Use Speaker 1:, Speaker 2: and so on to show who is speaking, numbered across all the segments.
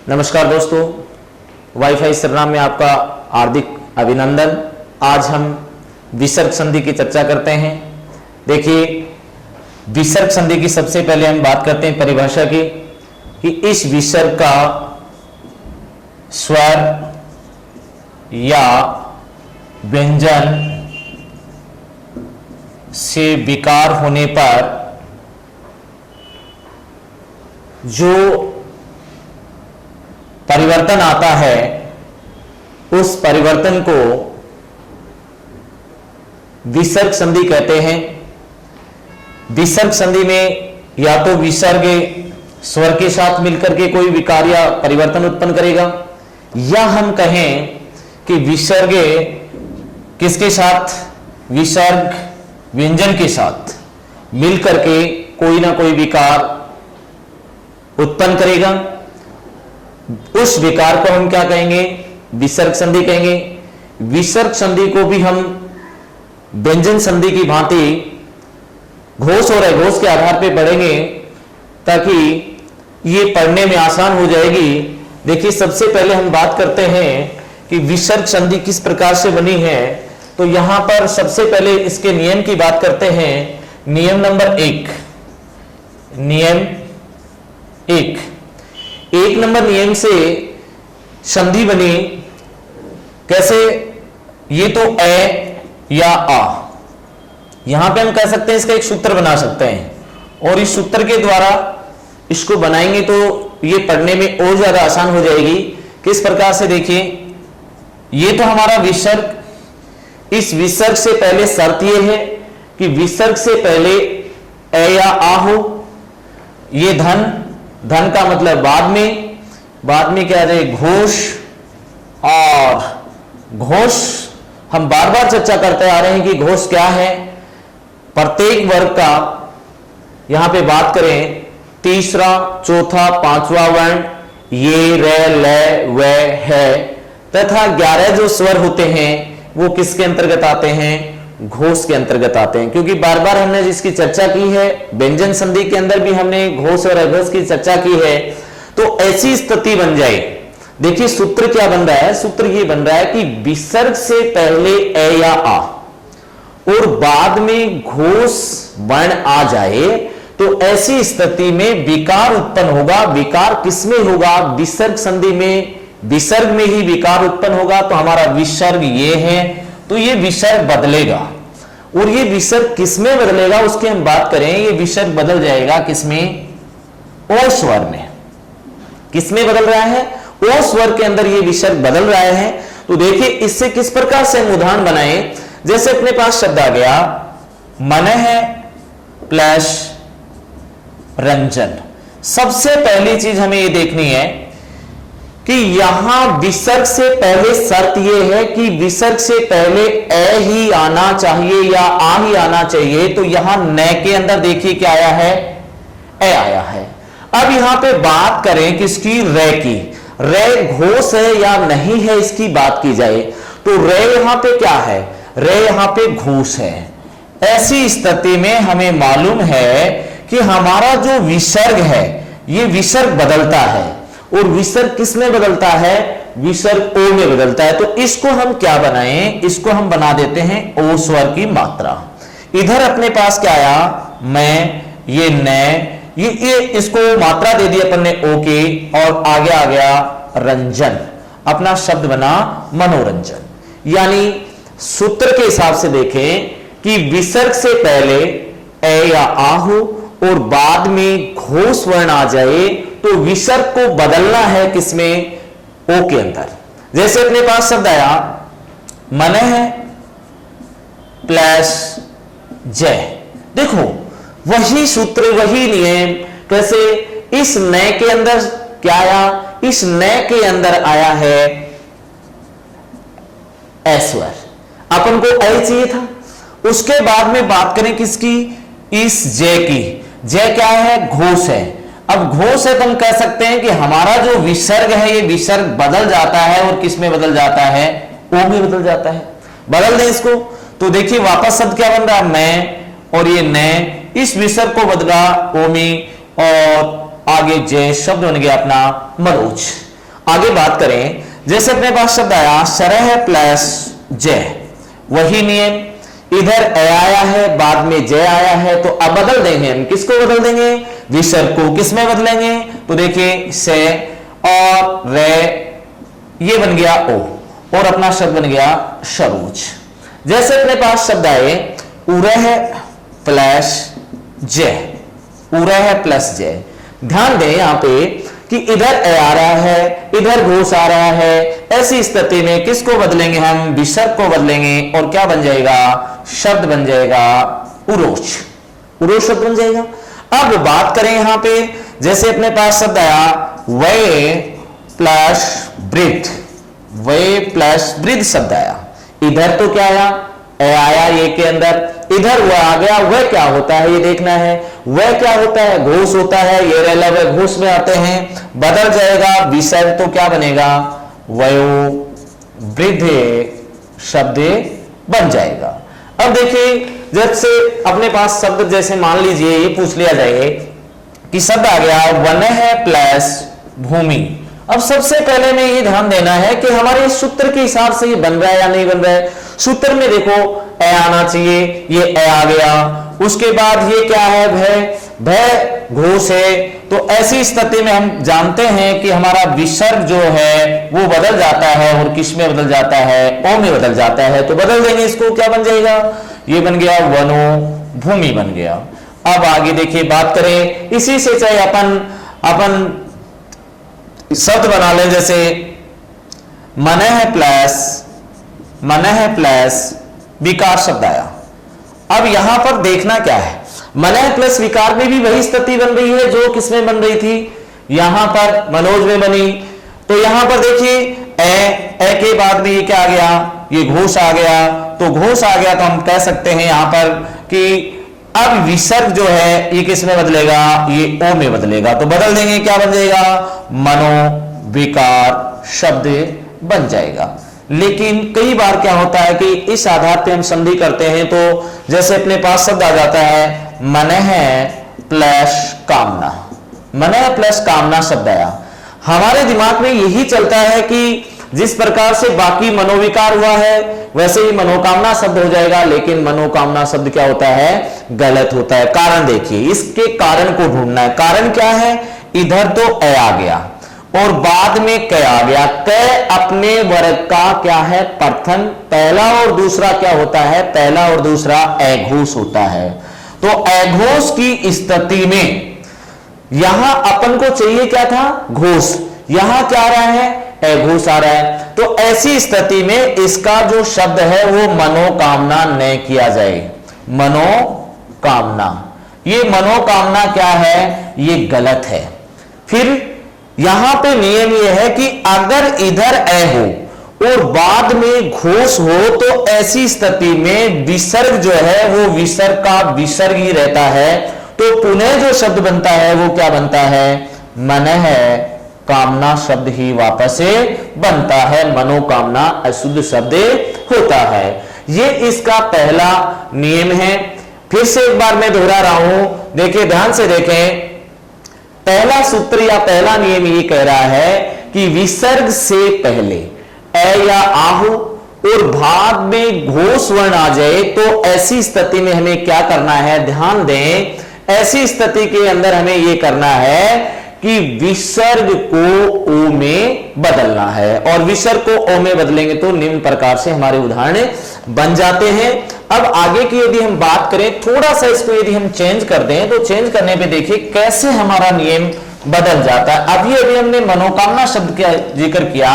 Speaker 1: नमस्कार दोस्तों, वाईफाई सरनाम में आपका हार्दिक अभिनंदन। आज हम विसर्ग संधि की चर्चा करते हैं। देखिए, विसर्ग संधि की सबसे पहले हम बात करते हैं परिभाषा की कि इस विसर्ग का स्वर या व्यंजन से विकार होने पर जो परिवर्तन आता है उस परिवर्तन को विसर्ग संधि कहते हैं। विसर्ग संधि में या तो विसर्ग स्वर के साथ मिलकर के कोई विकार या परिवर्तन उत्पन्न करेगा, या हम कहें कि विसर्ग किसके साथ, विसर्ग व्यंजन के साथ मिलकर के कोई ना कोई विकार उत्पन्न करेगा। उस विकार को हम क्या कहेंगे, विसर्ग संधि कहेंगे। विसर्ग संधि को भी हम व्यंजन संधि की भांति घोष और अघोष के आधार पर पढ़ेंगे ताकि ये पढ़ने में आसान हो जाएगी। देखिए, सबसे पहले हम बात करते हैं कि विसर्ग संधि किस प्रकार से बनी है। तो यहां पर सबसे पहले इसके नियम की बात करते हैं। नियम नंबर 1, नियम 1 नंबर नियम से संधि बनी कैसे, ये तो ए या आ, यहां पे हम कह सकते हैं इसका एक सूत्र बना सकते हैं और इस सूत्र के द्वारा इसको बनाएंगे तो ये पढ़ने में और ज्यादा आसान हो जाएगी। किस प्रकार से, देखिए, ये तो हमारा विसर्ग, इस विसर्ग से पहले शर्त ये है कि विसर्ग से पहले ए या आ हो। ये धन का मतलब बाद में क्या है, घोष। और घोष हम बार बार चर्चा करते आ रहे हैं कि घोष क्या है। प्रत्येक वर्ग का यहां पे बात करें, तीसरा, चौथा, पांचवा वर्ण, ये, रे, ले, वे, है तथा 11 जो स्वर होते हैं वो किसके अंतर्गत आते हैं, घोष के अंतर्गत आते हैं। क्योंकि बार बार हमने जिसकी चर्चा की है, व्यंजन संधि के अंदर भी हमने घोष और अघोष की चर्चा की है। तो ऐसी स्थिति बन जाए। देखिए, सूत्र क्या बन रहा है, सूत्र ये बन रहा है कि विसर्ग से पहले ए या आ और बाद में घोष वर्ण आ जाए तो ऐसी स्थिति में विकार उत्पन्न होगा। विकार किसमें होगा, विसर्ग संधि में, विसर्ग में ही विकार उत्पन्न होगा। तो हमारा विसर्ग ये है, तो ये विसर्ग बदलेगा। और ये विसर्ग किसमें बदलेगा उसकी हम बात करें। ये विसर्ग बदल जाएगा किसमें, ओ स्वर में। किसमें बदल रहा है, ओ स्वर के अंदर ये विसर्ग बदल रहा है। तो देखिए, इससे किस प्रकार से हम उदाहरण बनाए। जैसे अपने पास शब्द आ गया मनः प्लस रंजन। सबसे पहली चीज हमें ये देखनी है कि यहां विसर्ग से पहले शर्त यह है कि विसर्ग से पहले ए ही आना चाहिए या आ ही आना चाहिए। तो यहां न के अंदर देखिए क्या आया है, ए आया है। अब यहां पे बात करें किसकी, रे की। रे घोष है या नहीं है इसकी बात की जाए तो रे यहां पे क्या है, रे यहां पे घोष है। ऐसी स्थिति में हमें मालूम है कि हमारा जो विसर्ग है ये विसर्ग बदलता है। और विसर्ग किस में बदलता है, विसर्ग ओ में बदलता है। तो इसको हम क्या बनाएं, इसको हम बना देते हैं ओ स्वर की मात्रा। इधर अपने पास क्या आया, मैं, ये न, ये इसको मात्रा दे दी अपन ने ओ के, और आगे आ गया रंजन। अपना शब्द बना मनोरंजन। यानी सूत्र के हिसाब से देखें कि विसर्ग से पहले ए या आ हो और बाद में घोष वर्ण आ जाए तो विसर्ग को बदलना है किसमें, ओ के अंदर। जैसे अपने पास शब्द आया मनः प्लस जय। देखो, वही सूत्र, वही नियम। कैसे, इस नए के अंदर क्या आया, इस नए के अंदर आया है ऐश्वर। अपन को ए चाहिए था। उसके बाद में बात करें किसकी, इस जय की। जय क्या है, घोष है। अब घोष है तो हम कह सकते हैं कि हमारा जो विसर्ग है ये विसर्ग बदल जाता है और किस में बदल जाता है, ओ में बदल जाता है। बदल दें इसको तो देखिए वापस शब्द क्या बन रहा है, मैं, और ये न, इस विसर्ग को बदला ओ में और आगे जय शब्द बन गया अपना मनोज। आगे बात करें, जैसे अपने पास शब्द आया शरह प्लस जय, वही नियम, इधर ए आया है, बाद में जय आया है, तो अब बदल देंगे हम, किसको बदल देंगे, विसर्ग को। किस में बदलेंगे, तो देखिए से और रे, ये बन गया ओ, और अपना शब्द बन गया सरोज। जैसे अपने पास शब्द आए उरह प्लस जय, उरह प्लस जय, ध्यान दें यहां पे कि इधर ए आ रहा है, इधर घोष आ रहा है, ऐसी स्थिति में किसको बदलेंगे हम, विसर्ग को बदलेंगे, और क्या बन जाएगा, शब्द बन जाएगा उरोच, उरोच शब्द बन जाएगा। अब बात करें यहां पे, जैसे अपने पास शब्द आया वे प्लस वृद्ध, वे प्लस वृद्ध शब्द आया, इधर तो क्या आया, ए आया ये के अंदर, इधर वह आ गया, वह क्या होता है ये देखना है, वह क्या होता है, घोष होता है, ये रेला वह घोष में आते हैं, बदल जाएगा विसर्ग, तो क्या बनेगा, वयो वृद्धे शब्द बन जाएगा। अब देखिए, जैसे अपने पास शब्द, जैसे मान लीजिए ये पूछ लिया जाए कि शब्द आ गया वन है प्लस भूमि। अब सबसे पहले में ये ध्यान देना है कि हमारे सूत्र के हिसाब से ये बन रहा है या नहीं बन रहा है। सूत्र में देखो ए आना चाहिए, ये ए आ गया, उसके बाद ये क्या है, भय, भय घोष है, तो ऐसी स्थिति में हम जानते हैं कि हमारा विसर्ग जो है वो बदल जाता है, और किस में बदल जाता है, ओ में बदल जाता है, तो बदल देंगे इसको, क्या बन जाएगा, ये बन गया वनो भूमि बन गया। अब आगे देखिए बात करें, इसी से चाहे अपन शब्द बना ले, जैसे मन है प्लस विकार शब्द आया। अब यहां पर देखना क्या है, मन है प्लस विकार में भी वही स्थिति बन रही है जो किसमें बन रही थी, यहां पर मनोज में बनी। तो यहां पर देखिए ए के बाद में ये क्या आ गया, ये घोष आ गया, तो घोष आ गया तो हम कह सकते हैं यहां पर कि अब विसर्ग जो है ये किस में बदलेगा, ये ओ में बदलेगा, तो बदल देंगे, क्या बन जाएगा, मनो विकार शब्द बन जाएगा। लेकिन कई बार क्या होता है कि इस आधार पे हम संधि करते हैं, तो जैसे अपने पास शब्द आ जाता है मन है प्लस कामना, मन है प्लस कामना शब्द आया, हमारे दिमाग में यही चलता है कि जिस प्रकार से बाकी मनोविकार हुआ है वैसे ही मनोकामना शब्द हो जाएगा, लेकिन मनोकामना शब्द क्या होता है, गलत होता है। कारण देखिए, इसके कारण को ढूंढना है, कारण क्या है, इधर तो ए आ गया और बाद में क आ गया, क अपने वर्ग का क्या है, प्रथम, पहला और दूसरा क्या होता है, पहला और दूसरा अघोष होता है। तो अघोष की स्थिति में यहां अपन को चाहिए क्या था, घोष, यहां क्या आ रहा है, अघोष आ रहा है, तो ऐसी स्थिति में इसका जो शब्द है वो मनोकामना न किया जाए, मनोकामना, ये मनोकामना क्या है, ये गलत है। फिर यहां पे नियम ये है कि अगर इधर ए हो और बाद में घोष हो तो ऐसी स्थिति में विसर्ग जो है वो विसर्ग का विसर्ग ही रहता है, तो पुनः जो शब्द बनता है वो क्या बनता है, मन है कामना शब्द ही वापस से बनता है, मनोकामना अशुद्ध शब्द होता है। ये इसका पहला नियम है। फिर से एक बार मैं दोहरा रहा हूं, देखिए ध्यान से देखें, पहला सूत्र या पहला नियम ये कह रहा है कि विसर्ग से पहले ए या आहु और बाद में घोष वर्ण आ जाए तो ऐसी स्थिति में हमें क्या करना है, ध्यान दें, ऐसी स्थिति के अंदर हमें यह करना है कि विसर्ग को ओ में बदलना है, और विसर्ग को ओ में बदलेंगे तो निम्न प्रकार से हमारे उदाहरण बन जाते हैं। अब आगे की यदि हम बात करें, थोड़ा सा इसको यदि हम चेंज कर दें तो चेंज करने पे देखिए कैसे हमारा नियम बदल जाता है। अभी अभी हमने मनोकामना शब्द का जिक्र किया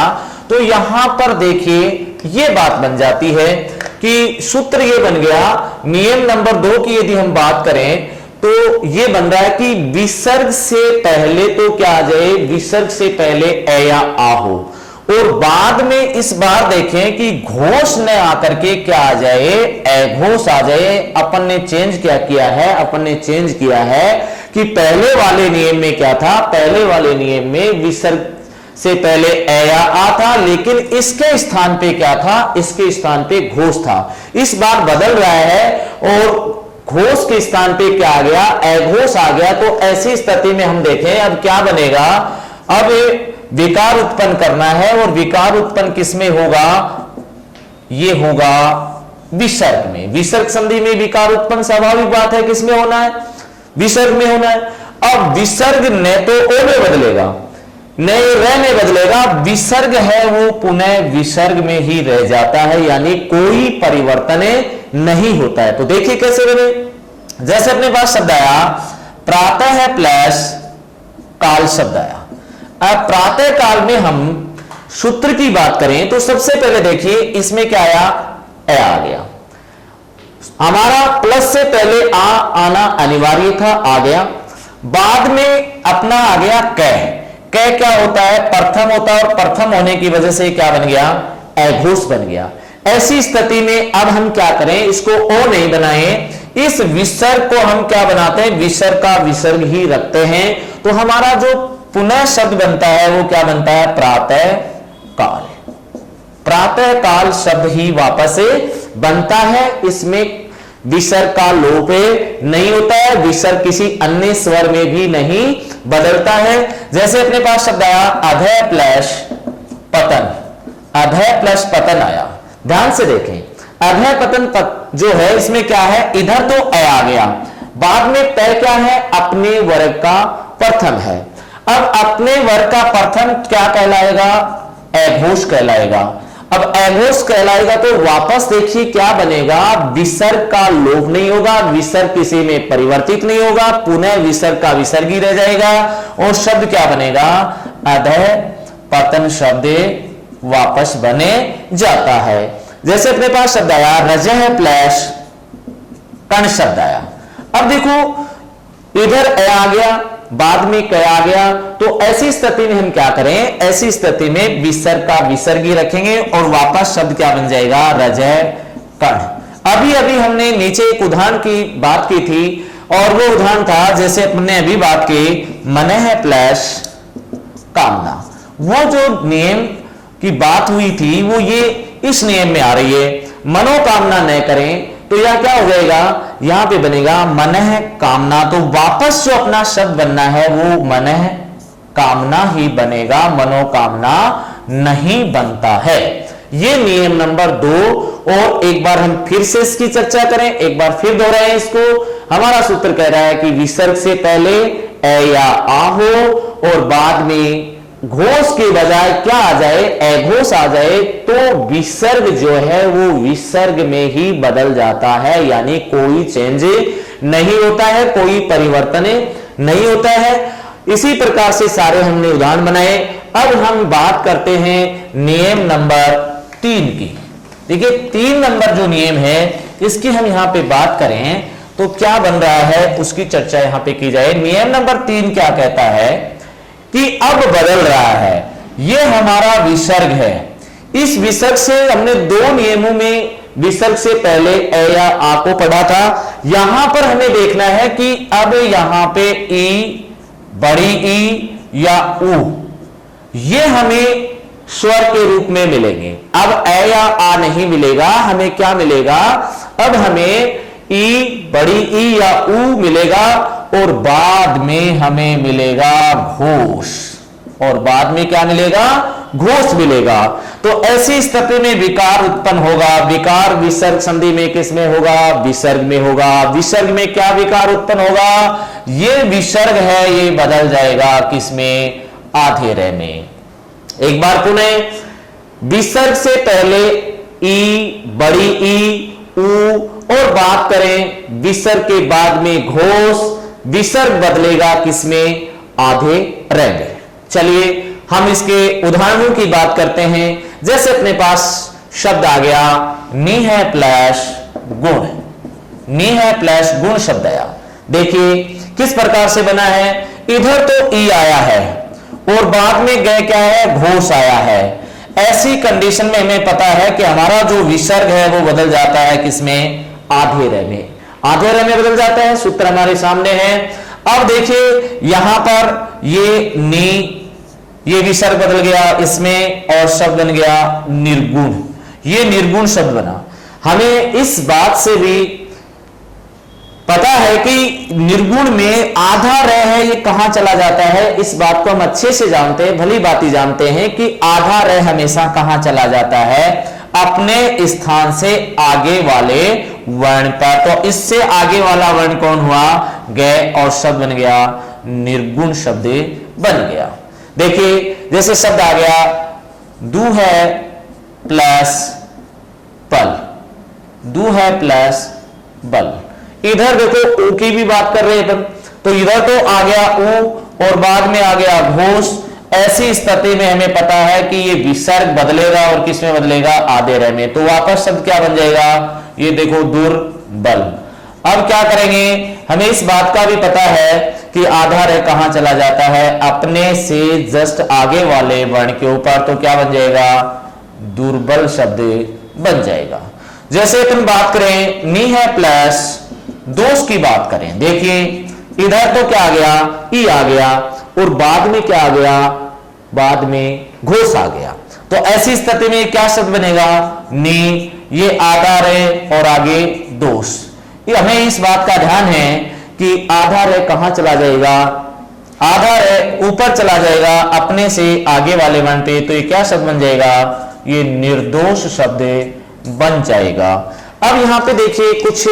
Speaker 1: तो यहां पर देखिए ये बात बन जाती है कि सूत्र ये बन गया, नियम नंबर 2 की यदि हम बात करें तो ये बन रहा है कि विसर्ग से पहले तो क्या आ जाए, विसर्ग से पहले ए या आ हो, और बाद में इस बार देखें कि घोष न आकर के क्या आ जाए, अघोष आ जाए। अपन ने चेंज क्या किया है, अपन ने चेंज किया है कि पहले वाले नियम में क्या था, पहले वाले नियम में विसर्ग से पहले ए या आ था, लेकिन इसके स्थान पे क्या था, इसके स्थान पे घोष था। इस बार बदल रहा है और घोष के स्थान पे क्या आ गया, अघोष आ गया। तो ऐसी स्थिति में हम देखें अब क्या बनेगा, अब विकार उत्पन्न करना है, और विकार उत्पन्न किसमें होगा, ये होगा विसर्ग में। विसर्ग संधि में विकार उत्पन्न स्वाभाविक बात है, किसमें होना है, विसर्ग में होना है। अब विसर्ग न तो ओ में बदलेगा न र में बदलेगा, विसर्ग है वो पुनः विसर्ग में ही रह जाता है, यानी कोई परिवर्तन नहीं होता है। तो देखिए कैसे बने, जैसे अपने पास शब्द आया प्रातः है प्लस काल शब्द आया। अब प्रातः काल में हम सूत्र की बात करें तो सबसे पहले देखिए इसमें क्या आया, ए आ गया। हमारा प्लस से पहले आना अनिवार्य था, आ गया। बाद में अपना आ गया कह। कह क्या होता है, प्रथम होता है, और प्रथम होने की वजह से क्या बन गया, अघोष बन गया। ऐसी स्थिति में अब हम क्या करें, इसको ओ नहीं बनाए, इस विसर्ग को हम क्या बनाते हैं, विसर्ग का विसर्ग ही रखते हैं। तो हमारा जो पुनः शब्द बनता है वो क्या बनता है, प्रातः काल। प्रातः काल शब्द ही वापस बनता है, इसमें विसर्ग का लोप नहीं होता है, विसर्ग किसी अन्य स्वर में भी नहीं बदलता है। जैसे अपने पास शब्द आया अधय प्लस पतन, अधय प्लस पतन आया, ध्यान से देखें। अधय पतन जो है इसमें क्या है, इधर तो अ आ गया, बाद में तय क्या है, अपने वर्ग का प्रथम है। अब अपने वर्ग का प्रथम क्या कहलाएगा, अघोष कहलाएगा। अब अघोष कहलाएगा तो वापस देखिए क्या बनेगा, विसर्ग का लोप नहीं होगा, विसर्ग किसी में परिवर्तित नहीं होगा, पुनः विसर्ग का विसर्ग ही रह जाएगा, और शब्द क्या बनेगा, अधय पतन शब्द वापस बने जाता है। जैसे अपने पास शब्द आया रजह प्लस कण शब्द आया। अब देखो इधर ए आ गया, बाद में क आ गया, तो ऐसी स्थिति में हम क्या करें, ऐसी स्थिति में विसर्ग का विसर्ग ही रखेंगे और वापस शब्द क्या बन जाएगा, रजह कण। अभी अभी हमने नीचे एक उदाहरण की बात की थी, और वो उदाहरण था जैसे अपने अभी बात की मनः प्लस कामना। वो जो नियम की बात हुई थी वो ये इस नियम में आ रही है, मनोकामना न करें, तो यह क्या हो जाएगा, यहां पे बनेगा मनः कामना। तो वापस जो अपना शब्द बनना है वो मनः कामना ही बनेगा, मनोकामना नहीं बनता है। ये नियम नंबर 2। और एक बार हम फिर से इसकी चर्चा करें, एक बार फिर दोहराएं इसको। हमारा सूत्र कह रहा है कि विसर्ग से पहले ए या आ हो, और बाद में घोष के बजाय क्या आ जाए, अघोष आ जाए, तो विसर्ग जो है वो विसर्ग में ही बदल जाता है, यानी कोई चेंज नहीं होता है, कोई परिवर्तन नहीं होता है। इसी प्रकार से सारे हमने उदाहरण बनाए। अब हम बात करते हैं नियम नंबर 3 की। देखिए 3 नंबर जो नियम है इसकी हम यहां पे बात करें तो क्या बन रहा है उसकी चर्चा यहां पे की जाए। नियम नंबर 3 क्या कहता है कि अब बदल रहा है, ये हमारा विसर्ग है। इस विसर्ग से हमने 2 नियमों में विसर्ग से पहले ए या आ को पढ़ा था। यहां पर हमें देखना है कि अब यहां पे ई, बड़ी ई या ऊ, ये हमें स्वर के रूप में मिलेंगे। अब ए या आ नहीं मिलेगा, हमें क्या मिलेगा, अब हमें ई, बड़ी ई या ऊ मिलेगा, और बाद में हमें मिलेगा घोष, और बाद में क्या मिलेगा, घोष मिलेगा। तो ऐसी स्थिति में विकार उत्पन्न होगा। विकार विसर्ग संधि में किसमें होगा, विसर्ग में होगा। विसर्ग में क्या विकार उत्पन्न होगा, ये विसर्ग है ये बदल जाएगा किसमें, आधेरे में। एक बार पुनः विसर्ग से पहले ई, बड़ी ई, ऊ, और बात करें विसर्ग के बाद में घोष, विसर्ग बदलेगा किसमें, आधे रे में। चलिए हम इसके उदाहरणों की बात करते हैं। जैसे अपने पास शब्द आ गया निह प्लस गुण, निह प्लस गुण शब्द आया। देखिए किस प्रकार से बना है, इधर तो ई आया है और बाद में गए क्या है, घोष आया है। ऐसी कंडीशन में हमें पता है कि हमारा जो विसर्ग है वो बदल जाता है किसमें, आधे रे में। आधे रे में बदल जाता है, सूत्र हमारे सामने है। अब देखिए यहां पर ये नी, ये विसर्ग बदल गया इसमें और शब्द बन गया निर्गुण, ये निर्गुण शब्द बना। हमें इस बात से भी पता है कि निर्गुण में आधा रह है, ये कहां चला जाता है, इस बात को हम अच्छे से जानते हैं, भली बात जानते हैं कि आधा रह हमेशा कहां चला जाता है, अपने स्थान से आगे वाले वर्ण पर। तो इससे आगे वाला वर्ण कौन हुआ, गए, और शब्द बन गया निर्गुण शब्द बन गया। देखिए जैसे शब्द आ गया दू है प्लस पल, दू है प्लस बल। इधर देखो ऊ की भी बात कर रहे हैं, तो इधर तो आ गया ऊ और बाद में आ गया घोष। ऐसी स्थिति में हमें पता है कि ये विसर्ग बदलेगा और किस में बदलेगा, आधे रह में। तो वापस शब्द क्या बन जाएगा, ये देखो दुर्बल। अब क्या करेंगे, हमें इस बात का भी पता है कि आधा रह कहां चला जाता है, अपने से जस्ट आगे वाले वर्ण के ऊपर। तो क्या बन जाएगा, दुर्बल शब्द बन जाएगा। जैसे अपन बात करें नी है प्लस दोष की बात करें, देखिए इधर तो क्या आ गया, ई आ गया, और बाद में क्या आ गया, बाद में घोष आ गया। तो ऐसी स्थिति में क्या शब्द बनेगा, नी, ये आधा रहे और आगे दोष। ये हमें इस बात का ध्यान है कि आधा रहे कहां चला जाएगा, आधा रहे ऊपर चला जाएगा अपने से आगे वाले वर्ण पे। तो ये क्या शब्द बन जाएगा, ये निर्दोष शब्द बन जाएगा। अब यहां पे देखिए कुछ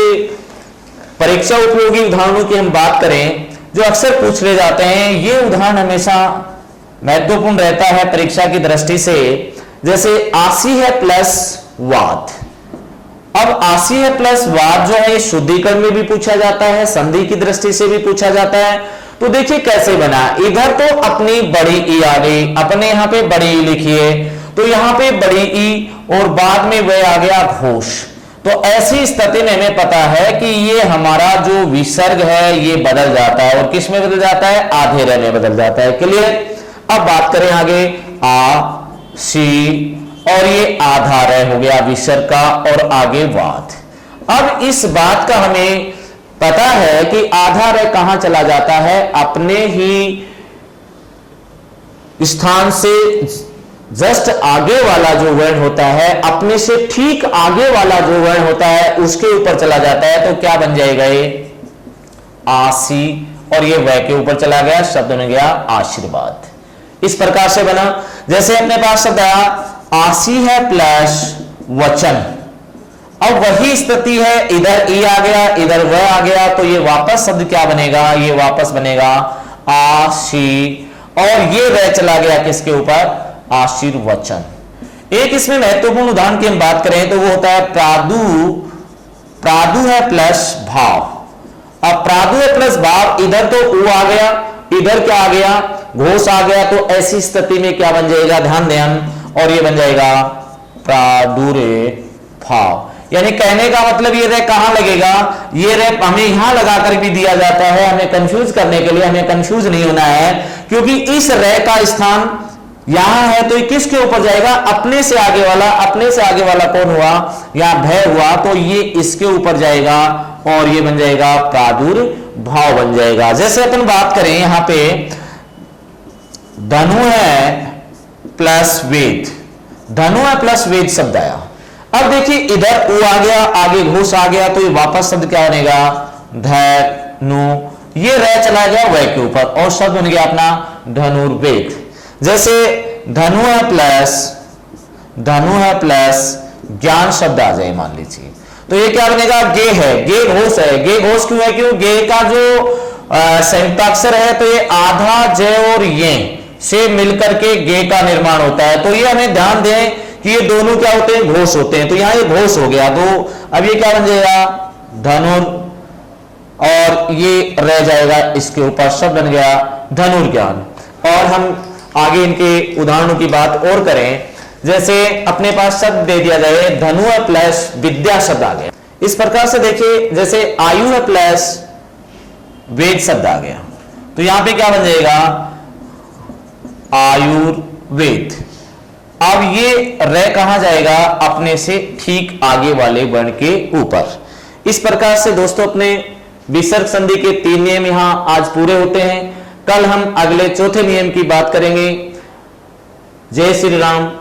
Speaker 1: परीक्षा उपयोगी उदाहरणों की हम बात करें जो अक्सर पूछ ले जाते हैं। ये उदाहरण हमेशा महत्वपूर्ण रहता है परीक्षा की दृष्टि से। जैसे आसी है प्लस वाद। अब आसी है प्लस वाद जो है शुद्धिकरण में भी पूछा जाता है, संधि की दृष्टि से भी पूछा जाता है। तो देखिए कैसे बना, इधर तो अपनी बड़ी ई आ गई, अपने यहां पे बड़ी ई लिखिए, तो यहां पे बड़ी ई और बाद में वह आ गया घोष। तो ऐसी स्थिति में हमें पता है कि ये हमारा जो विसर्ग है ये बदल जाता है, और किस में बदल जाता है, आधे रह में बदल जाता है। क्लियर। अब बात करें आगे, आ सी, और ये आधा रह हो गया विसर्ग का, और आगे वाद। अब इस बात का हमें पता है कि आधा रह कहां चला जाता है, अपने ही स्थान से जस्ट आगे वाला जो वर्ण होता है, अपने से ठीक आगे वाला जो वर्ण होता है उसके ऊपर चला जाता है। तो क्या बन जाएगा, ये आसी, और ये वह के ऊपर चला गया, शब्द बन गया आशीर्वाद। इस प्रकार से बना। जैसे अपने पास शब्द आया आसी है प्लस वचन। अब वही स्थिति है, इधर ई आ गया, इधर वह आ गया, तो ये वापस शब्द क्या बनेगा, ये वापस बनेगा आशी, और ये वह चला गया किसके ऊपर, आशीर्वचन। एक इसमें महत्वपूर्ण उदाहरण की हम बात करें तो वो होता है प्रादु। प्रादु है प्लस भाव। अब प्रादु है प्लस भाव, इधर तो ऊ आ गया, इधर क्या आ गया, घोष आ गया। तो ऐसी स्थिति में क्या बन जाएगा, ध्यान दें हम, और ये बन जाएगा प्रादुरे भाव। यानी कहने का मतलब ये रह कहां लगेगा, ये रह हमें यहां लगाकर भी दिया जाता है, हमें कंफ्यूज करने के लिए। हमें कंफ्यूज नहीं होना है, क्योंकि इस रह का स्थान यहां है, तो किसके ऊपर जाएगा, अपने से आगे वाला। अपने से आगे वाला कौन हुआ, या भय हुआ, तो ये इसके ऊपर जाएगा, और ये बन जाएगा प्रादुर्भाव बन जाएगा। जैसे अपन बात करें यहां पे धनु है प्लस वेद, धनु है प्लस वेद शब्द आया। अब देखिए इधर ऊ आ गया, आगे घोष आ गया, तो ये वापस शब्द क्या बनेगा, धनु। ये रह चला गया वह के ऊपर, और शब्द बन गया अपना धनुर्वेद। जैसे धनु है प्लस ज्ञान शब्द आ जाए मान लीजिए, तो ये क्या बनेगा, गे है, गे घोष है। गे घोष क्यों है, क्यों, गे का जो संयुक्ताक्षर है, तो ये आधा ज और ये से मिलकर के गे का निर्माण होता है। तो ये हमें ध्यान दें कि ये दोनों क्या होते हैं, घोष होते हैं। तो यहां ये घोष हो गया, तो अब ये क्या बन जाएगा, धनुर, और ये रह जाएगा इसके ऊपर, शब्द बन गया धनुर्ज्ञान। और हम आगे इनके उदाहरणों की बात और करें, जैसे अपने पास शब्द दे दिया जाए धनु है प्लस विद्या शब्द आ गया। इस प्रकार से देखिए, जैसे आयु है प्लस वेद शब्द आ गया, तो यहां पे क्या बन जाएगा, आयुर्वेद। अब ये रह कहां जाएगा, अपने से ठीक आगे वाले वर्ण के ऊपर। इस प्रकार से दोस्तों अपने विसर्ग संधि के 3 नियम यहां आज पूरे होते हैं। कल हम अगले चौथे नियम की बात करेंगे। जय श्री राम।